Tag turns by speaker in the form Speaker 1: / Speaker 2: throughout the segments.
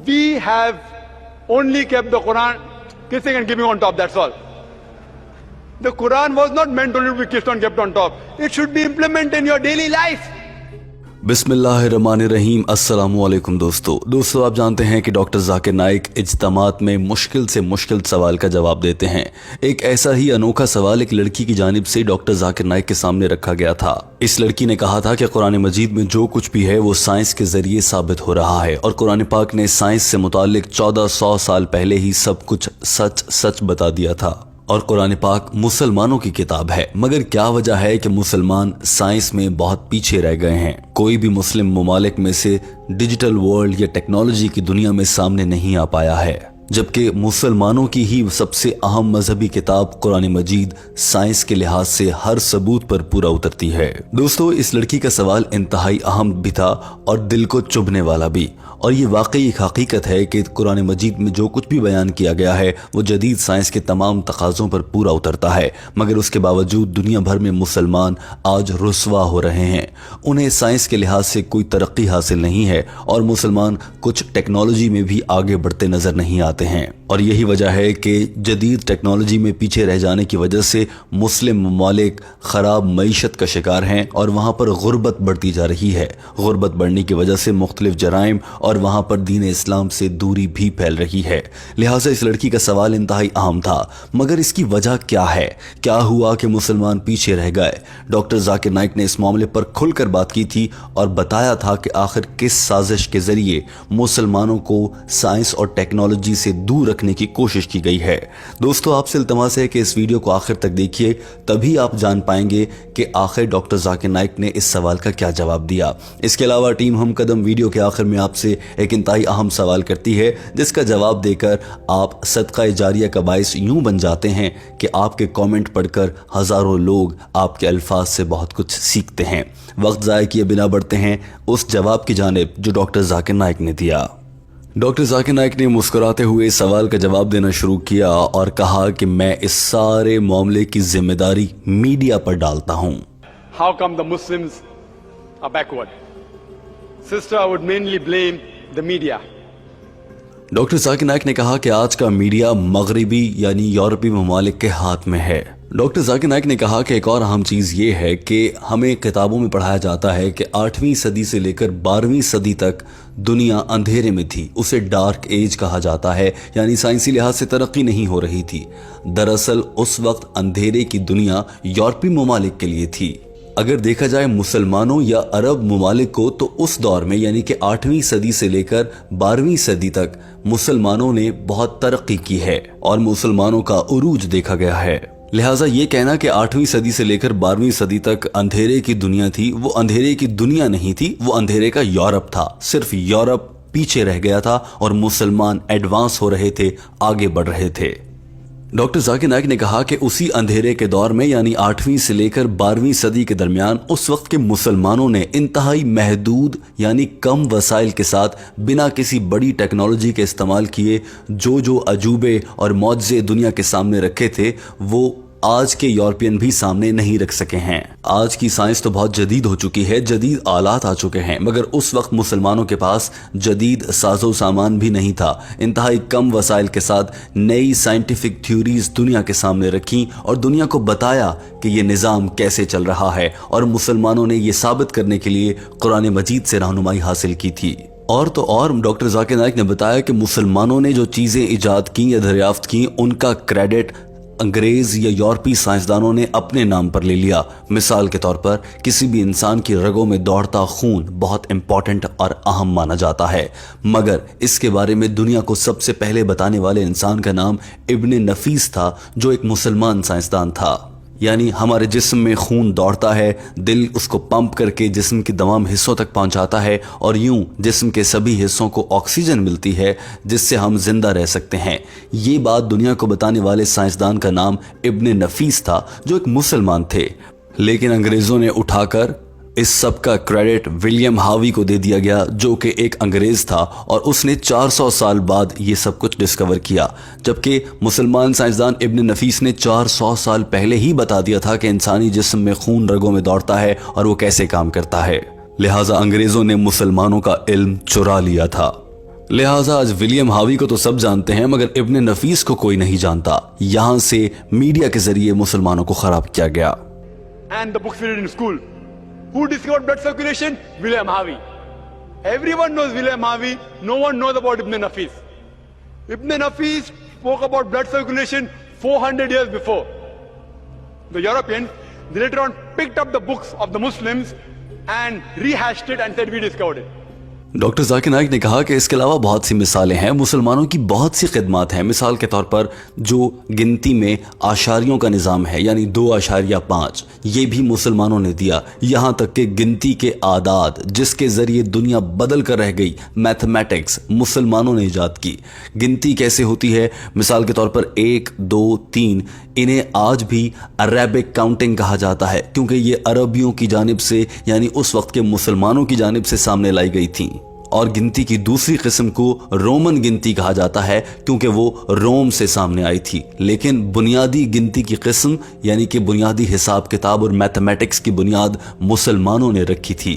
Speaker 1: We have only kept the Quran kissing and giving on top, that's all. The Quran was not meant only to be kissed and kept on top. It should be implemented in your daily life.
Speaker 2: बिस्मिल्लाहिर्रहमानिर्रहीम। अस्सलामुअलैकुम दोस्तों आप जानते हैं कि doctor Zakir Naik इज्तिमात में मुश्किल से मुश्किल सवाल का जवाब देते हैं। एक ऐसा ही अनोखा सवाल एक लड़की की जानिब से डॉक्टर जाकिर नाइक के सामने रखा गया था। इस लड़की ने कहा था कि कुरान मजीद में जो कुछ भी है वो साइंस के जरिए साबित हो रहा है और कुरान पाक ने साइंस से मुताल्लिक 1400 साल पहले ही सब कुछ सच बता दिया था और कुरान पाक मुसलमानों की किताब है। मगर क्या वजह है कि मुसलमान साइंस में बहुत पीछे रह गए हैं? कोई भी मुस्लिम ममालिक में से डिजिटल वर्ल्ड या टेक्नोलॉजी की दुनिया में सामने नहीं आ पाया है, जबकि मुसलमानों की ही सबसे अहम मजहबी किताब कुरान मजीद साइंस के लिहाज से हर सबूत पर पूरा उतरती है। दोस्तों, इस लड़की का सवाल इंतहाई अहम भी था और दिल को चुभने वाला भी, और ये वाकई एक हकीकत है कि कुरान मजीद में जो कुछ भी बयान किया गया है वो जदीद साइंस के तमाम तकाज़ों पर पूरा उतरता है। मगर उसके बावजूद दुनिया भर में मुसलमान आज रुस्वा हो रहे हैं। उन्हें साइंस के लिहाज से कोई तरक्की हासिल नहीं है और मुसलमान कुछ टेक्नोलॉजी में भी आगे बढ़ते नजर नहीं आते हैं। और यही वजह है कि जदीद टेक्नोलॉजी में पीछे रह जाने की वजह से मुस्लिम ममालिक खराब मईशत का शिकार हैं और वहाँ पर गुर्बत बढ़ती जा रही है। गुर्बत बढ़ने की वजह से मुख्तलिफ जराइम और वहाँ पर दीन इस्लाम से दूरी भी फैल रही है। लिहाजा इस लड़की का सवाल इंतहाई अहम था। मगर इसकी वजह क्या है? क्या हुआ कि मुसलमान पीछे रह गए? डॉक्टर जाकिर नाइक ने इस मामले पर खुलकर बात की थी और बताया था कि आखिर किस साजिश के जरिए मुसलमानों को साइंस और टेक्नोलॉजी से दूर रखने की कोशिश की गई है। दोस्तों, आपसे इल्तमास है कि इस वीडियो को आखिर तक देखिए, तभी आप जान पाएंगे कि आखिर डॉक्टर जाकिर नाइक ने इस सवाल का क्या जवाब दिया। इसके अलावा टीम हम कदम वीडियो के आखिर में आपसे एक इंतहाई अहम सवाल करती है जिसका जवाब देकर आप सदका जारिया का बाइस यूं बन जाते हैं कि आपके कमेंट पढ़कर हजारों लोग आपके अल्फाज से बहुत कुछ सीखते हैं। वक्त ज़ाया किए बिना बढ़ते हैं उस जवाब की जानिब जो डॉक्टर जाकिर नाइक ने दिया। डॉक्टर जाकिर नाइक ने मुस्कुराते हुए सवाल का जवाब देना शुरू किया और कहा कि मैं इस सारे मामले की जिम्मेदारी मीडिया पर डालता हूं।
Speaker 1: How come the Muslims are backward? Sister, I would mainly blame the media.
Speaker 2: Doctor Zakir Naik ने कहा कि आज का मीडिया मगरबी यानी यूरोपीय ममालिक के हाथ में है। डॉक्टर जाकिर नाइक ने कहा कि एक और अहम चीज़ ये है कि हमें किताबों में पढ़ाया जाता है कि 8वीं सदी से लेकर 12वीं सदी तक दुनिया अंधेरे में थी। उसे डार्क एज कहा जाता है, यानी साइंसी लिहाज से तरक्की नहीं हो रही थी। दरअसल उस वक्त अंधेरे की दुनिया यूरोपीय ममालिक के लिए थी। अगर देखा जाए मुसलमानों या अरब ममालिक को तो उस दौर में यानी कि 8वीं सदी से लेकर 12वीं सदी तक मुसलमानों ने बहुत तरक्की की है और मुसलमानों का उरूज देखा गया है। लिहाजा ये कहना कि 8वीं सदी से लेकर 12वीं सदी तक अंधेरे की दुनिया थी, वो अंधेरे की दुनिया नहीं थी, वो अंधेरे का यूरोप था। सिर्फ यूरोप पीछे रह गया था और मुसलमान एडवांस हो रहे थे, आगे बढ़ रहे थे। डॉक्टर जाकिर नाइक ने कहा कि उसी अंधेरे के दौर में यानी 8वीं से लेकर 12वीं सदी के दरमियान उस वक्त के मुसलमानों ने इंतहाई महदूद यानी कम वसाइल के साथ बिना किसी बड़ी टेक्नोलॉजी के इस्तेमाल किए जो अजूबे और मौजज़े दुनिया के सामने रखे थे वो आज के यूरोपियन भी सामने नहीं रख सके हैं। आज की साइंस तो बहुत जदीद हो चुकी है, जदीद आलात आ चुके हैं, मगर उस वक्त मुसलमानों के पास जदीद साजो सामान भी नहीं था। इंतहाई कम वसाइल के साथ नई साइंटिफिक थ्योरीज दुनिया के सामने रखी और दुनिया को बताया कि ये निज़ाम कैसे चल रहा है, और मुसलमानों ने ये साबित करने के लिए कुरान मजीद से रहनुमाई हासिल की थी। और तो और डॉक्टर जाकिर नाइक ने बताया कि मुसलमानों ने जो चीज़ें ईजाद की या दरियाफ्त की उनका क्रेडिट अंग्रेज या यूरोपीय साइंसदानों ने अपने नाम पर ले लिया। मिसाल के तौर पर किसी भी इंसान की रगों में दौड़ता खून बहुत इंपॉर्टेंट और अहम माना जाता है, मगर इसके बारे में दुनिया को सबसे पहले बताने वाले इंसान का नाम इब्न नफीस था, जो एक मुसलमान साइंसदान था। यानी हमारे जिस्म में खून दौड़ता है, दिल उसको पंप करके जिस्म के तमाम हिस्सों तक पहुंचाता है और यूं जिस्म के सभी हिस्सों को ऑक्सीजन मिलती है जिससे हम जिंदा रह सकते हैं। ये बात दुनिया को बताने वाले साइंसदान का नाम इब्न नफीस था, जो एक मुसलमान थे। लेकिन अंग्रेजों ने उठाकर इस सब का क्रेडिट विलियम हार्वी को दे दिया गया, जो कि एक अंग्रेज था और उसने 400 साल बाद ये सब कुछ डिस्कवर किया, जबकि मुसलमान साइंसदान इब्न नफीस ने 400 साल पहले ही बता दिया था कि इंसानी जिस्म में खून रगों में दौड़ता है और वो कैसे काम करता है। लिहाजा अंग्रेजों ने मुसलमानों का इल्म चुरा लिया था। लिहाजा आज विलियम हावी को तो सब जानते हैं मगर इब्न नफीस को कोई नहीं जानता। यहाँ से मीडिया के जरिए मुसलमानों को खराब किया गया।
Speaker 1: And the books we read in school. Who discovered blood circulation? William Harvey. Everyone knows William Harvey. No one knows about Ibn Nafis. Ibn Nafis spoke about blood circulation 400 years before. The Europeans, they later on picked up the books of the Muslims and rehashed it and said we discovered it.
Speaker 2: Doctor Zakir Naik ने कहा कि इसके अलावा बहुत सी मिसालें हैं, मुसलमानों की बहुत सी खिदमत हैं। मिसाल के तौर पर जो गिनती में आशारियों का निज़ाम है यानी 2.5 ये भी मुसलमानों ने दिया। यहाँ तक कि गिनती के आदाद जिसके ज़रिए दुनिया बदल कर रह गई, मैथमेटिक्स मुसलमानों ने ईजाद की। गिनती कैसे होती है? मिसाल के तौर पर 1, 2, 3 इन्हें आज भी अरेबिक काउंटिंग कहा जाता है क्योंकि ये अरबियों की जानिब से यानी उस वक्त के मुसलमानों की जानिब से सामने लाई गई थी। और गिनती की दूसरी किस्म को रोमन गिनती कहा जाता है क्योंकि वो रोम से सामने आई थी। लेकिन बुनियादी गिनती की किस्म यानी कि बुनियादी हिसाब किताब और मैथमेटिक्स की बुनियाद मुसलमानों ने रखी थी।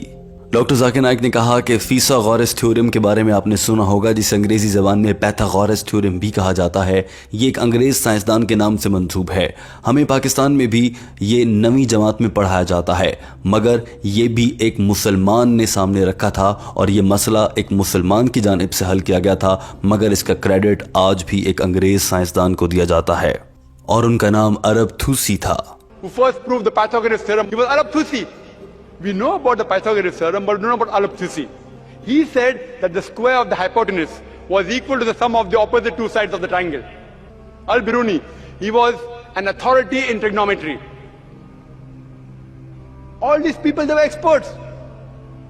Speaker 2: डॉक्टर जाकिर नाइक ने कहा कि फीसागोरस थ्योरम के बारे में आपने सुना होगा, जिसे अंग्रेजी ज़बान में पैथागोरस थ्योरम भी कहा जाता है। ये एक अंग्रेज़ साइंसदान के नाम से मंसूब है। हमें पाकिस्तान में भी ये 9वीं जमात में पढ़ाया जाता है मगर ये भी एक मुसलमान ने सामने रखा था और ये मसला एक मुसलमान की जानिब से हल किया गया था मगर इसका क्रेडिट आज भी एक अंग्रेज़ साइंसदान को दिया जाता है और उनका नाम अरबथूसी था।
Speaker 1: Who first proved the Pythagoras theorem? He was Arabthusi. We know about the Pythagoras theorem, but we don't know about Arabthusi. He said that the square of the hypotenuse was equal to the sum of the opposite two sides of the triangle. Al-Biruni, he was an authority in trigonometry. All these people, they were experts.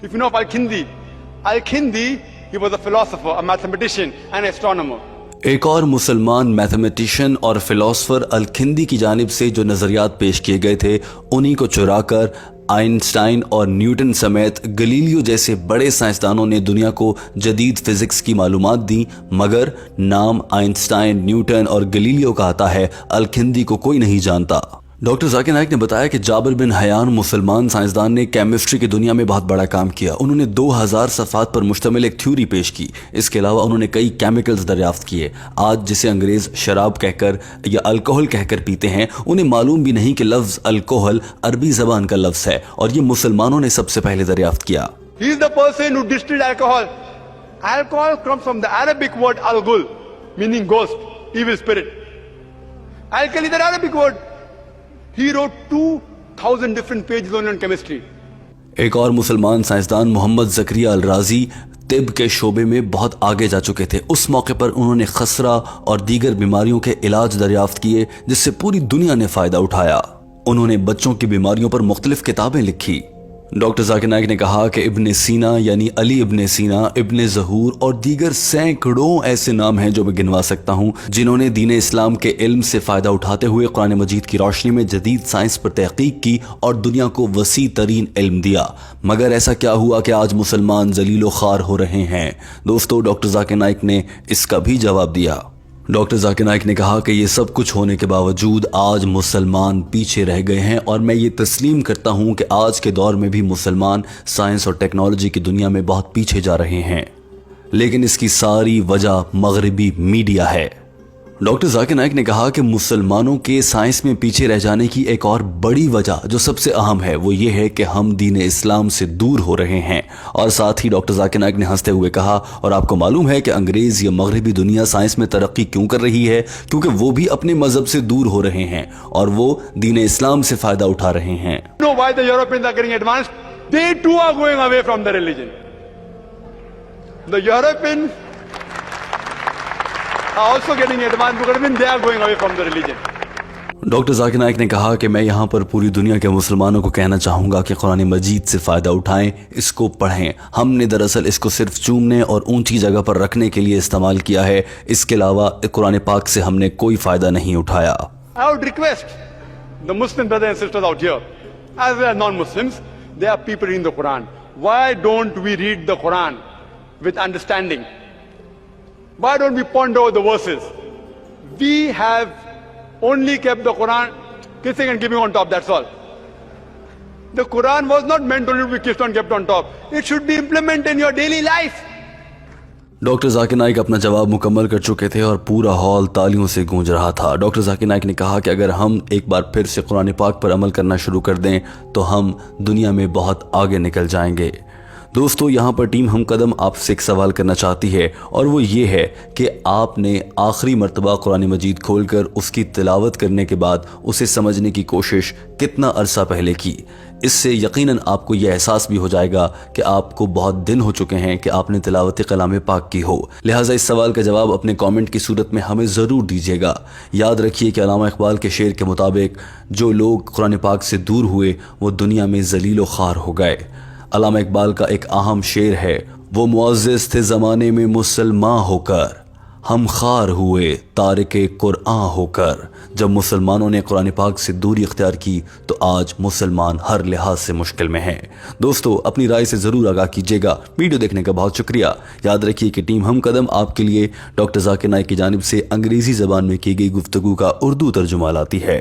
Speaker 1: If you know of Al-Kindi, he was a philosopher, a mathematician, and astronomer.
Speaker 2: एक और मुसलमान mathematician और philosopher अल-खिंदी की जानिब से जो नज़रियात पेश किए गए थे उन्हीं को चुराकर आइंस्टाइन और न्यूटन समेत गलीलियो जैसे बड़े साइंसदानों ने दुनिया को जदीद फिजिक्स की मालूमात दी। मगर नाम आइंस्टाइन, न्यूटन और गलीलियो का आता है, अल-खिंदी को कोई नहीं जानता। डॉक्टर जाकिर नाइक ने बताया कि जाबिर बिन हयान मुसलमान साइंसदान ने केमिस्ट्री की दुनिया में बहुत बड़ा काम किया। उन्होंने 2000 सफ़ात पर मुश्तमिल एक थ्योरी पेश की। इसके अलावा उन्होंने कई केमिकल्स दरियाफ्त किए। आज जिसे अंग्रेज़ शराब कहकर या अल्कोहल कहकर पीते हैं, उन्हें मालूम भी नहीं कि लफ्ज़ अल्कोहल अरबी ज़बान का लफ्ज़ है और ये मुसलमानों ने सबसे पहले दरियाफ्त किया।
Speaker 1: He is the person who distilled alcohol. Alcohol comes from the Arabic word al-ghul, meaning ghost, evil spirit. Alcohol is an Arabic word. He wrote 2000 different pages only on chemistry.
Speaker 2: एक और मुसलमान साइंसदान मोहम्मद ज़करिया अल राजी तिब के शोबे में बहुत आगे जा चुके थे। उस मौके पर उन्होंने खसरा और दीगर बीमारियों के इलाज दरियाफ्त किए जिससे पूरी दुनिया ने फ़ायदा उठाया। उन्होंने बच्चों की बीमारियों पर मुख्तलिफ किताबें लिखी। डॉक्टर जाकिर नाइक ने कहा कि इब्न सीना यानी अली इब्न सीना, इब्न ज़हूर और दीगर सैकड़ों ऐसे नाम हैं जो मैं गिनवा सकता हूँ जिन्होंने दीन इस्लाम के इल्म से फ़ायदा उठाते हुए कुरान मजीद की रोशनी में जदीद साइंस पर तहकीक की और दुनिया को वसी तरीन इल्म दिया। मगर ऐसा क्या हुआ कि आज मुसलमान जलीलो ख़ार हो रहे हैं? दोस्तों, डॉक्टर जाकिर नाइक ने इसका भी जवाब दिया। डॉक्टर जाकिर नाइक ने कहा कि ये सब कुछ होने के बावजूद आज मुसलमान पीछे रह गए हैं और मैं ये तस्लीम करता हूँ कि आज के दौर में भी मुसलमान साइंस और टेक्नोलॉजी की दुनिया में बहुत पीछे जा रहे हैं। लेकिन इसकी सारी वजह मगरबी मीडिया है। डॉक्टर जाकिर नाइक ने कहा कि मुसलमानों के साइंस में पीछे रह जाने की एक और बड़ी वजह जो सबसे अहम है वो ये है कि हम दीन इस्लाम से दूर हो रहे हैं। और साथ ही डॉक्टर जाकिर नाइक ने हंसते हुए कहा, और आपको मालूम है कि अंग्रेज़ या मगरबी दुनिया साइंस में तरक्की क्यों कर रही है? क्योंकि वो भी अपने मजहब से दूर हो रहे हैं और वो दीन इस्लाम से फ़ायदा उठा रहे हैं।
Speaker 1: You know why the Europeans are getting advanced? They too are going away from the religion. The Europeans are also getting advanced because when they are going away from the religion.
Speaker 2: Doctor Zakir Naik ने कहा कि मैं यहाँ पर पूरी दुनिया के मुसलमानों को कहना चाहूँगा कि कुरान मजीद से फ़ायदा उठाएं, इसको पढ़ें। हमने दरअसल इसको सिर्फ चूमने और ऊंची जगह पर रखने के लिए इस्तेमाल किया है। इसके अलावा कुरान पाक से हमने कोई फ़ायदा नहीं उठाया।
Speaker 1: I would request the Muslim brothers and sisters out here, as well as non-Muslims, they are people reading the Quran. Why don't we read the Quran with understanding? Why don't we ponder over the verses? We have only kept the Quran kissing and giving on top, that's all. The Quran was not meant only to be kissed and kept on top. It should be implemented in your daily life.
Speaker 2: Doctor Zakir Naik अपना जवाब मुकम्मल कर चुके थे और पूरा hall तालियों से गूंज रहा था। डॉक्टर जाकिर नाइक ने कहा कि अगर हम एक बार फिर से कुरान पाक पर अमल करना शुरू कर दें तो हम दुनिया में बहुत आगे निकल जाएंगे। दोस्तों, यहाँ पर टीम हम कदम आपसे एक सवाल करना चाहती है और वो ये है कि आपने आखिरी मर्तबा कुरान मजीद खोलकर उसकी तिलावत करने के बाद उसे समझने की कोशिश कितना अरसा पहले की। इससे यकीनन आपको यह एहसास भी हो जाएगा कि आपको बहुत दिन हो चुके हैं कि आपने तिलावत कलाम पाक की हो। लिहाजा इस सवाल का जवाब अपने कमेंट की सूरत में हमें ज़रूर दीजिएगा। याद रखिए कि अल्लामा इकबाल के शेर के मुताबिक जो लोग कुरान पाक से दूर हुए वो दुनिया में जलील व खार हो गए। अल्लामा इकबाल का एक अहम शेर है, वो मुअज़्ज़िज़ थे ज़माने में मुसलमान होकर, हम खार हुए तारिके कुरान होकर। जब मुसलमानों ने कुरान पाक से दूरी इख्तियार की तो आज मुसलमान हर लिहाज से मुश्किल में हैं। दोस्तों, अपनी राय से ज़रूर आगाह कीजिएगा। वीडियो देखने का बहुत शुक्रिया। याद रखिए कि टीम हम कदम आपके लिए डॉक्टर जाकिर नाइक की जानिब से अंग्रेज़ी ज़बान में की गई गुफ्तगू का उर्दू तर्जुमा लाती है।